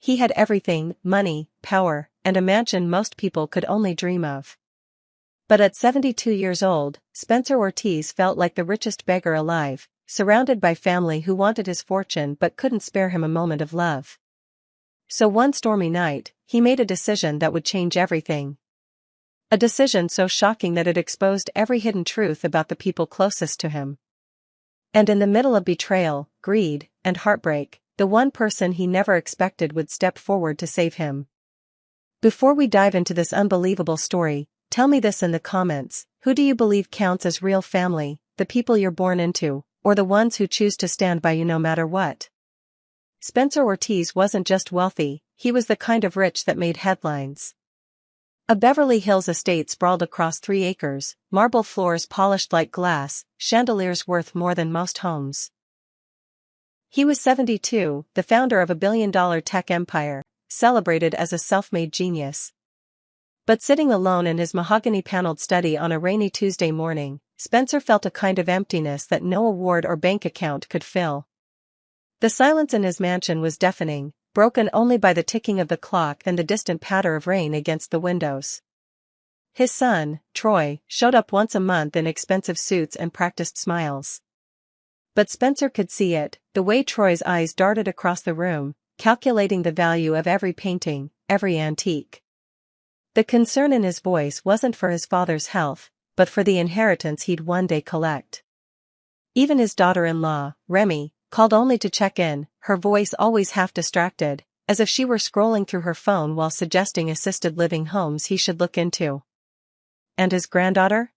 He had everything: money, power, and a mansion most people could only dream of. But at 72 years old, Spencer Ortiz felt like the richest beggar alive, surrounded by family who wanted his fortune but couldn't spare him a moment of love. So one stormy night, he made a decision that would change everything. A decision so shocking that it exposed every hidden truth about the people closest to him. And in the middle of betrayal, greed, and heartbreak, the one person he never expected would step forward to save him. Before we dive into this unbelievable story, tell me this in the comments: who do you believe counts as real family, the people you're born into, or the ones who choose to stand by you no matter what? Spencer Ortiz wasn't just wealthy, he was the kind of rich that made headlines. A Beverly Hills estate sprawled across 3 acres, marble floors polished like glass, chandeliers worth more than most homes. He was 72, the founder of a billion-dollar tech empire, celebrated as a self-made genius. But sitting alone in his mahogany-paneled study on a rainy Tuesday morning, Spencer felt a kind of emptiness that no award or bank account could fill. The silence in his mansion was deafening, broken only by the ticking of the clock and the distant patter of rain against the windows. His son, Troy, showed up once a month in expensive suits and practiced smiles. But Spencer could see it, the way Troy's eyes darted across the room, calculating the value of every painting, every antique. The concern in his voice wasn't for his father's health, but for the inheritance he'd one day collect. Even his daughter-in-law, Remy, called only to check in, her voice always half distracted, as if she were scrolling through her phone while suggesting assisted living homes he should look into. And his granddaughter?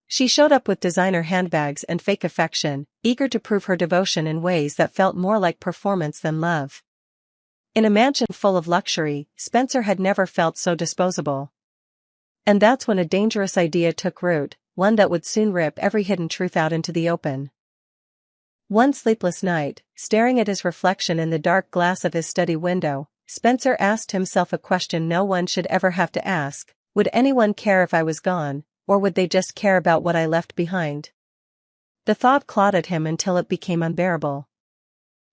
She showed up with designer handbags and fake affection, eager to prove her devotion in ways that felt more like performance than love. In a mansion full of luxury, Spencer had never felt so disposable. And that's when a dangerous idea took root, one that would soon rip every hidden truth out into the open. One sleepless night, staring at his reflection in the dark glass of his study window, Spencer asked himself a question no one should ever have to ask: would anyone care if I was gone, or would they just care about what I left behind? The thought clawed at him until it became unbearable.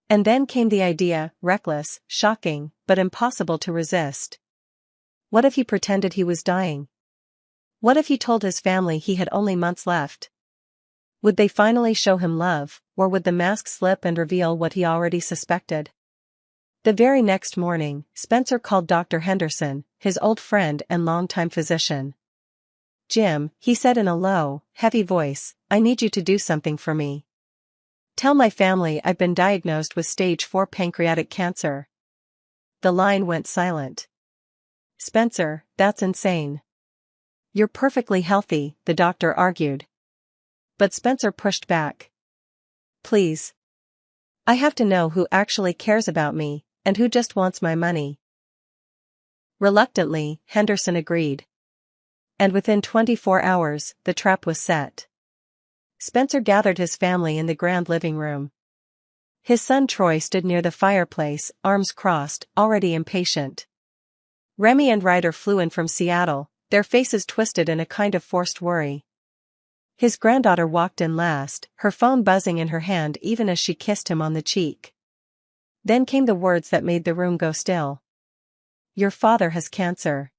And then came the idea, reckless, shocking, but impossible to resist. What if he pretended he was dying? What if he told his family he had only months left? Would they finally show him love, or would the mask slip and reveal what he already suspected? The very next morning, Spencer called Dr. Henderson, his old friend and longtime physician. "Jim," he said in a low, heavy voice, "I need you to do something for me. Tell my family I've been diagnosed with stage 4 pancreatic cancer." The line went silent. "Spencer, that's insane. You're perfectly healthy," the doctor argued. But Spencer pushed back. "Please. I have to know who actually cares about me, and who just wants my money." Reluctantly, Henderson agreed. And within 24 hours, the trap was set. Spencer gathered his family in the grand living room. His son Troy stood near the fireplace, arms crossed, already impatient. Remy and Ryder flew in from Seattle, their faces twisted in a kind of forced worry. His granddaughter walked in last, her phone buzzing in her hand even as she kissed him on the cheek. Then came the words that made the room go still. "Your father has cancer.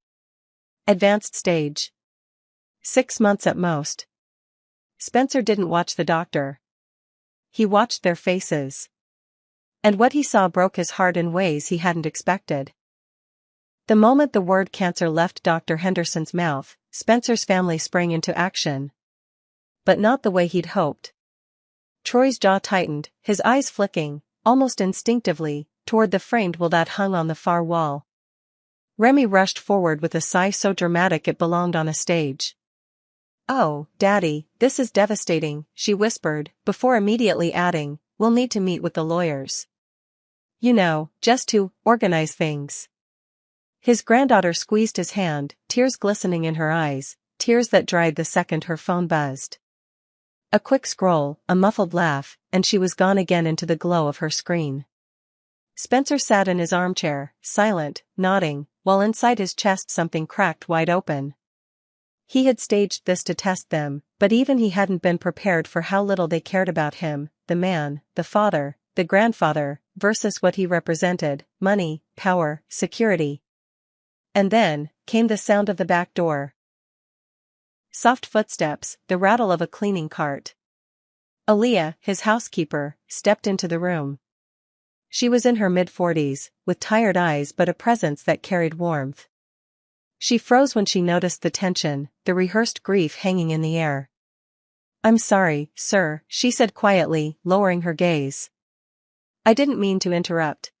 Advanced stage. 6 months at most." Spencer didn't watch the doctor. He watched their faces. And what he saw broke his heart in ways he hadn't expected. The moment the word cancer left Dr. Henderson's mouth, Spencer's family sprang into action. But not the way he'd hoped. Troy's jaw tightened, his eyes flicking, almost instinctively, toward the framed will that hung on the far wall. Remy rushed forward with a sigh so dramatic it belonged on a stage. "Oh, Daddy, this is devastating," she whispered, before immediately adding, "We'll need to meet with the lawyers. You know, just to organize things." His granddaughter squeezed his hand, tears glistening in her eyes, tears that dried the second her phone buzzed. A quick scroll, a muffled laugh, and she was gone again into the glow of her screen. Spencer sat in his armchair, silent, nodding, while inside his chest something cracked wide open. He had staged this to test them, but even he hadn't been prepared for how little they cared about him, the man, the father, the grandfather, versus what he represented: money, power, security. And then came the sound of the back door. Soft footsteps, the rattle of a cleaning cart. Aaliyah, his housekeeper, stepped into the room. She was in her mid-40s, with tired eyes but a presence that carried warmth. She froze when she noticed the tension, the rehearsed grief hanging in the air. "I'm sorry, sir," she said quietly, lowering her gaze. "I didn't mean to interrupt."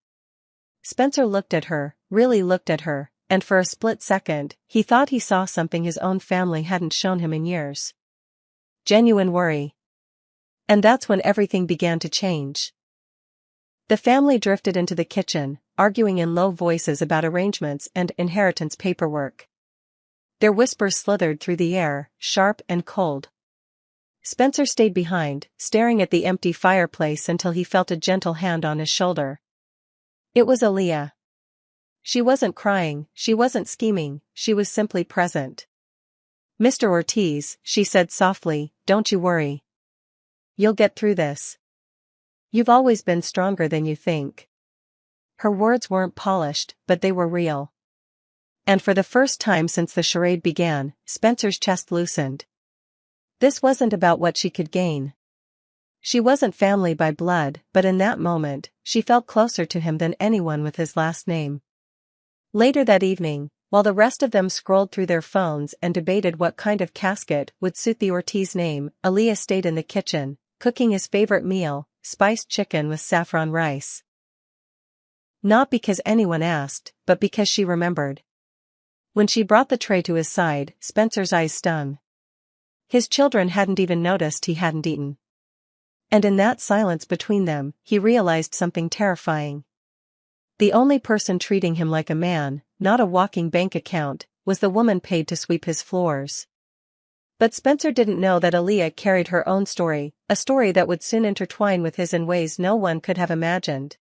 Spencer looked at her, really looked at her, and for a split second, he thought he saw something his own family hadn't shown him in years. Genuine worry. And that's when everything began to change. The family drifted into the kitchen, arguing in low voices about arrangements and inheritance paperwork. Their whispers slithered through the air, sharp and cold. Spencer stayed behind, staring at the empty fireplace until he felt a gentle hand on his shoulder. It was Aaliyah. She wasn't crying, she wasn't scheming, she was simply present. "Mr. Ortiz," she said softly, "don't you worry. You'll get through this. You've always been stronger than you think." Her words weren't polished, but they were real. And for the first time since the charade began, Spencer's chest loosened. This wasn't about what she could gain. She wasn't family by blood, but in that moment, she felt closer to him than anyone with his last name. Later that evening, while the rest of them scrolled through their phones and debated what kind of casket would suit the Ortiz name, Aaliyah stayed in the kitchen, cooking his favorite meal, spiced chicken with saffron rice. Not because anyone asked, but because she remembered. When she brought the tray to his side, Spencer's eyes stung. His children hadn't even noticed he hadn't eaten. And in that silence between them, he realized something terrifying. The only person treating him like a man, not a walking bank account, was the woman paid to sweep his floors. But Spencer didn't know that Aaliyah carried her own story, a story that would soon intertwine with his in ways no one could have imagined.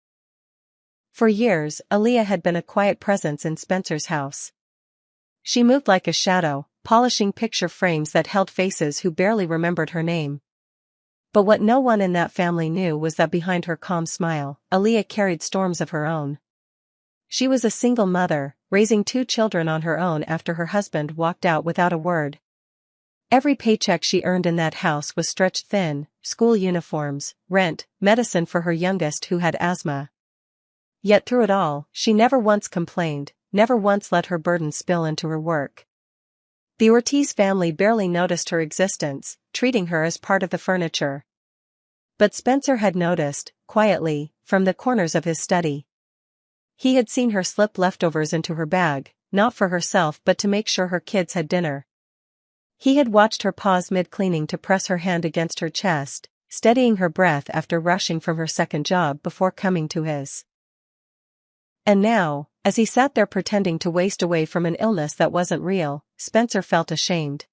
For years, Aaliyah had been a quiet presence in Spencer's house. She moved like a shadow, polishing picture frames that held faces who barely remembered her name. But what no one in that family knew was that behind her calm smile, Aaliyah carried storms of her own. She was a single mother, raising 2 children on her own after her husband walked out without a word. Every paycheck she earned in that house was stretched thin: school uniforms, rent, medicine for her youngest who had asthma. Yet through it all, she never once complained, never once let her burden spill into her work. The Ortiz family barely noticed her existence, treating her as part of the furniture. But Spencer had noticed, quietly, from the corners of his study. He had seen her slip leftovers into her bag, not for herself but to make sure her kids had dinner. He had watched her pause mid-cleaning to press her hand against her chest, steadying her breath after rushing from her second job before coming to his. And now, as he sat there pretending to waste away from an illness that wasn't real, Spencer felt ashamed.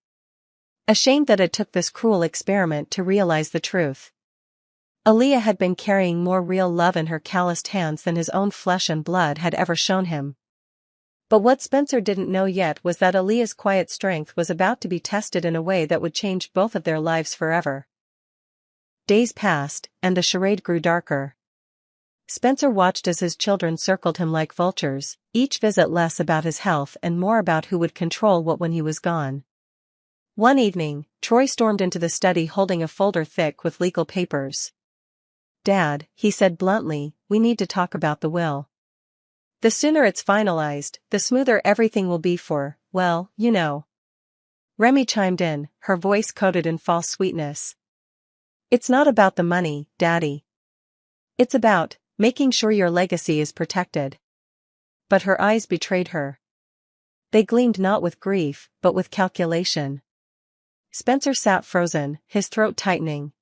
Ashamed that it took this cruel experiment to realize the truth. Aaliyah had been carrying more real love in her calloused hands than his own flesh and blood had ever shown him. But what Spencer didn't know yet was that Aaliyah's quiet strength was about to be tested in a way that would change both of their lives forever. Days passed, and the charade grew darker. Spencer watched as his children circled him like vultures, each visit less about his health and more about who would control what when he was gone. One evening, Troy stormed into the study holding a folder thick with legal papers. "Dad," he said bluntly, "we need to talk about the will. The sooner it's finalized, the smoother everything will be for, well, you know." Remy chimed in, her voice coated in false sweetness. "It's not about the money, Daddy. It's about making sure your legacy is protected." But her eyes betrayed her. They gleamed not with grief, but with calculation. Spencer sat frozen, his throat tightening.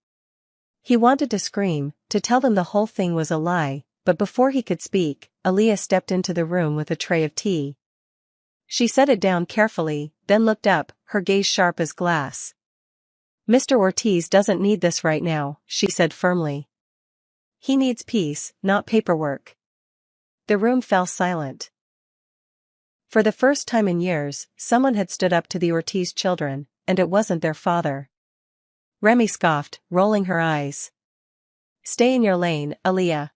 He wanted to scream, to tell them the whole thing was a lie, but before he could speak, Aaliyah stepped into the room with a tray of tea. She set it down carefully, then looked up, her gaze sharp as glass. "Mr. Ortiz doesn't need this right now," she said firmly. "He needs peace, not paperwork." The room fell silent. For the first time in years, someone had stood up to the Ortiz children, and it wasn't their father. Remy scoffed, rolling her eyes. "Stay in your lane, Aaliyah.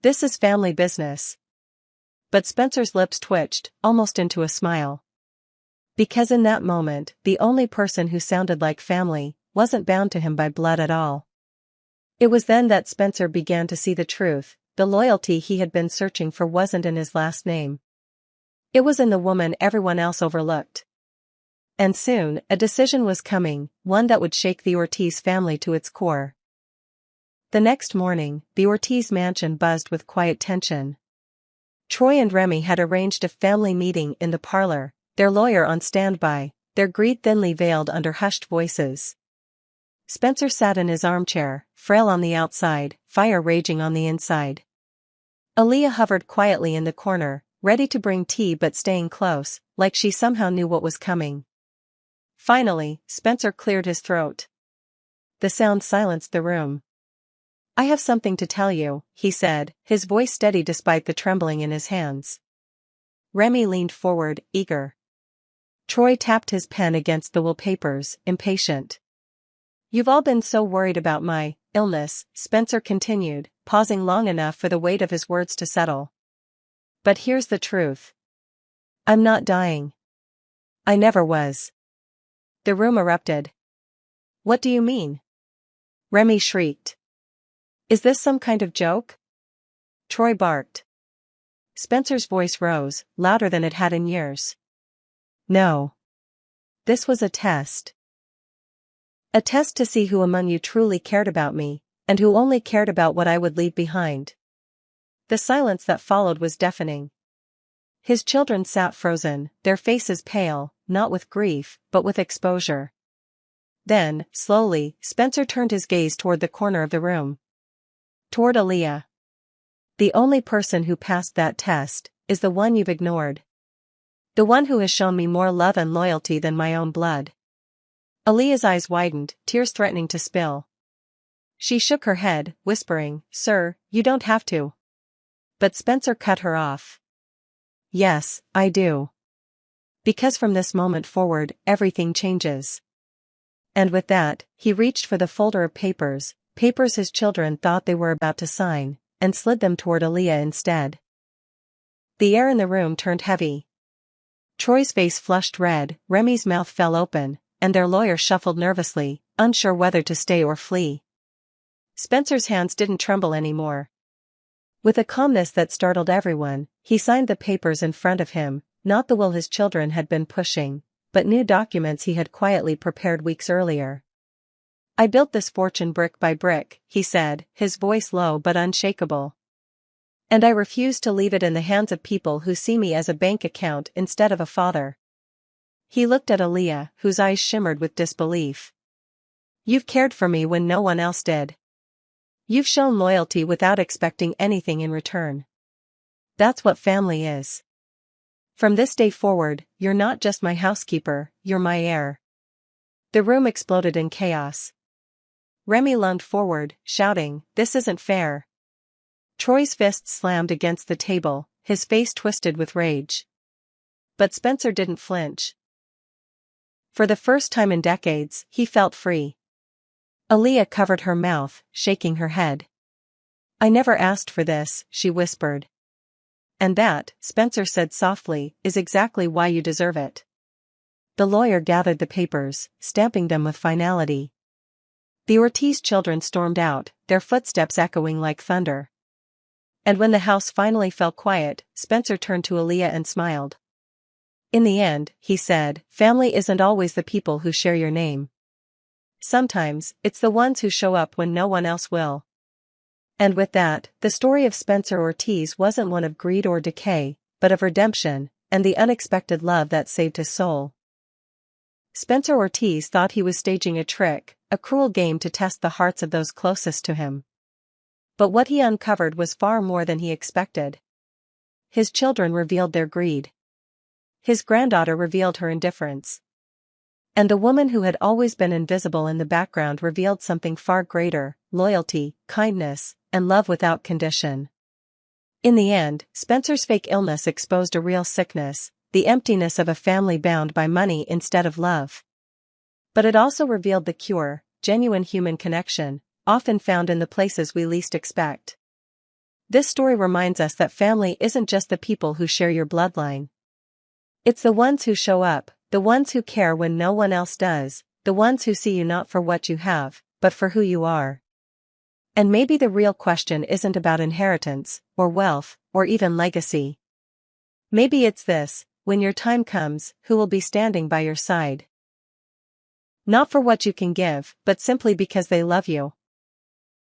This is family business. But Spencer's lips twitched, almost into a smile. Because in that moment, the only person who sounded like family wasn't bound to him by blood at all. It was then that Spencer began to see the truth. The loyalty he had been searching for wasn't in his last name. It was in the woman everyone else overlooked. And soon, a decision was coming, one that would shake the Ortiz family to its core. The next morning, the Ortiz mansion buzzed with quiet tension. Troy and Remy had arranged a family meeting in the parlor, their lawyer on standby, their greed thinly veiled under hushed voices. Spencer sat in his armchair, frail on the outside, fire raging on the inside. Aaliyah hovered quietly in the corner, ready to bring tea but staying close, like she somehow knew what was coming. Finally, Spencer cleared his throat. The sound silenced the room. "I have something to tell you," he said, his voice steady despite the trembling in his hands. Remy leaned forward, eager. Troy tapped his pen against the wallpapers, impatient. "You've all been so worried about my illness," Spencer continued, pausing long enough for the weight of his words to settle. "But here's the truth. I'm not dying. I never was." The room erupted. "What do you mean?" Remy shrieked. "Is this some kind of joke?" Troy barked. Spencer's voice rose, louder than it had in years. "No. This was a test. A test to see who among you truly cared about me, and who only cared about what I would leave behind." The silence that followed was deafening. His children sat frozen, their faces pale, not with grief, but with exposure. Then, slowly, Spencer turned his gaze toward the corner of the room. Toward Aaliyah. "The only person who passed that test is the one you've ignored. The one who has shown me more love and loyalty than my own blood." Aaliyah's eyes widened, tears threatening to spill. She shook her head, whispering, "Sir, you don't have to." But Spencer cut her off. "Yes, I do. Because from this moment forward, everything changes." And with that, he reached for the folder of papers his children thought they were about to sign, and slid them toward Aaliyah instead. The air in the room turned heavy. Troy's face flushed red, Remy's mouth fell open, and their lawyer shuffled nervously, unsure whether to stay or flee. Spencer's hands didn't tremble anymore. With a calmness that startled everyone, he signed the papers in front of him, not the will his children had been pushing, but new documents he had quietly prepared weeks earlier. "I built this fortune brick by brick," he said, his voice low but unshakable. "And I refuse to leave it in the hands of people who see me as a bank account instead of a father." He looked at Aaliyah, whose eyes shimmered with disbelief. "You've cared for me when no one else did. You've shown loyalty without expecting anything in return. That's what family is. From this day forward, you're not just my housekeeper, you're my heir." The room exploded in chaos. Remy lunged forward, shouting, "This isn't fair." Troy's fist slammed against the table, his face twisted with rage. But Spencer didn't flinch. For the first time in decades, he felt free. Aaliyah covered her mouth, shaking her head. "I never asked for this," she whispered. "And that," Spencer said softly, "is exactly why you deserve it." The lawyer gathered the papers, stamping them with finality. The Ortiz children stormed out, their footsteps echoing like thunder. And when the house finally fell quiet, Spencer turned to Aaliyah and smiled. "In the end," he said, "family isn't always the people who share your name. Sometimes, it's the ones who show up when no one else will." And with that, the story of Spencer Ortiz wasn't one of greed or decay, but of redemption, and the unexpected love that saved his soul. Spencer Ortiz thought he was staging a trick, a cruel game to test the hearts of those closest to him. But what he uncovered was far more than he expected. His children revealed their greed. His granddaughter revealed her indifference. And the woman who had always been invisible in the background revealed something far greater: loyalty, kindness, and love without condition. In the end, Spencer's fake illness exposed a real sickness, the emptiness of a family bound by money instead of love. But it also revealed the cure: genuine human connection, often found in the places we least expect. This story reminds us that family isn't just the people who share your bloodline. It's the ones who show up, the ones who care when no one else does, the ones who see you not for what you have, but for who you are. And maybe the real question isn't about inheritance, or wealth, or even legacy. Maybe it's this: when your time comes, who will be standing by your side? Not for what you can give, but simply because they love you.